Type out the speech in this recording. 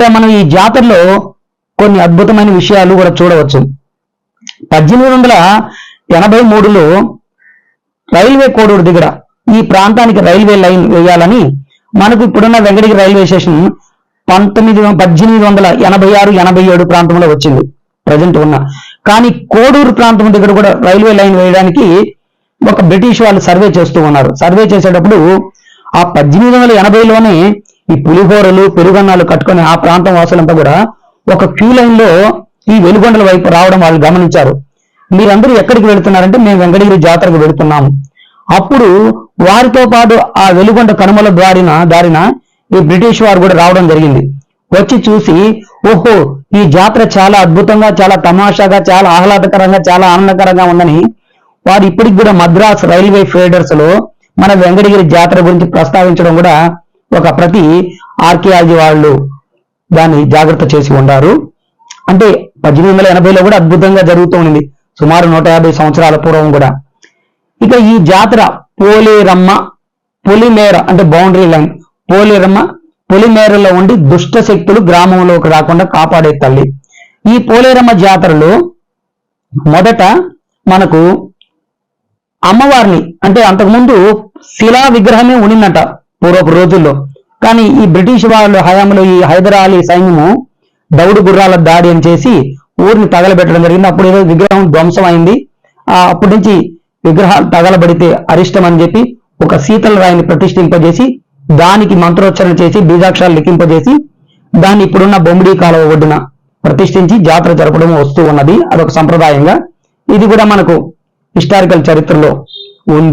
ఇక్కడ మనం ఈ జాతరలో కొన్ని అద్భుతమైన విషయాలు కూడా చూడవచ్చు. 1883లో రైల్వే కోడూరు దగ్గర ఈ ప్రాంతానికి రైల్వే లైన్ వేయాలని మనకు ఇప్పుడున్న వెంకటగిరి రైల్వే స్టేషన్ 1886-87 ప్రాంతంలో వచ్చింది ప్రజెంట్ ఉన్న. కానీ కోడూరు ప్రాంతం దగ్గర కూడా రైల్వే లైన్ వేయడానికి ఒక బ్రిటిష్ వాళ్ళు సర్వే చేస్తూ ఉన్నారు. సర్వే చేసేటప్పుడు ఆ 1880లోనే ఈ పులిహోరలు పెరుగన్నాలు కట్టుకొని ఆ ప్రాంతం వాసులంతా కూడా ఒక క్యూ లైన్ లో ఈ వెలుగొండల వైపు రావడం వాళ్ళు గమనించారు. మీరందరూ ఎక్కడికి వెళుతున్నారంటే మేము వెంకటగిరి జాతరకు వెళుతున్నాము. అప్పుడు వారితో పాటు ఆ వెలుగొండ కనుమల దారిన ఈ బ్రిటిష్ వారు కూడా రావడం జరిగింది. వచ్చి చూసి ఓహో ఈ జాతర చాలా అద్భుతంగా, చాలా తమాషాగా, చాలా ఆహ్లాదకరంగా, చాలా ఆనందకరంగా ఉందని వారు ఇప్పటికి కూడా మద్రాస్ రైల్వే ఫీడర్స్ లో మన వెంకటగిరి జాతర గురించి ప్రస్తావించడం కూడా ఒక ప్రతి ఆర్కియాలజీ వాళ్ళు దాన్ని జాగ్రత్త చేసి ఉన్నారు. అంటే 1880లో కూడా అద్భుతంగా జరుగుతూ ఉంది, సుమారు 150 సంవత్సరాల పూర్వం కూడా. ఇక ఈ జాతర పోలేరమ్మ పొలిమేర అంటే బౌండరీ లైన్ పోలేరమ్మ పొలిమేరలో ఉండి దుష్ట శక్తులు గ్రామంలోకి రాకుండా కాపాడే తల్లి. ఈ పోలేరమ్మ జాతరలో మొదట మనకు అమ్మవారిని అంటే అంతకుముందు శిలా విగ్రహమే ఉండిందంట పూర్వపు రోజుల్లో. కానీ ఈ బ్రిటిష్ వాళ్ళ హయాంలో ఈ హైదర్ అలీ సైన్యము దౌడు గుర్రాల దాడి అని చేసి ఊరిని తగలబెట్టడం జరిగింది. అప్పుడు ఏదో విగ్రహం ధ్వంసం అయింది. అప్పటి నుంచి విగ్రహాలు తగలబడితే అరిష్టం అని చెప్పి ఒక శీతల రాయిని ప్రతిష్ఠింపజేసి దానికి మంత్రోచ్చరణ చేసి బీజాక్షరాలు లిఖింపజేసి దాన్ని ఇప్పుడున్న బొమ్మిడి కాలువ ఒడ్డున ప్రతిష్ఠించి జాతర జరపడం వస్తూ ఉన్నది. అదొక సంప్రదాయంగా. ఇది కూడా మనకు హిస్టారికల్ చరిత్రలో ఉంది.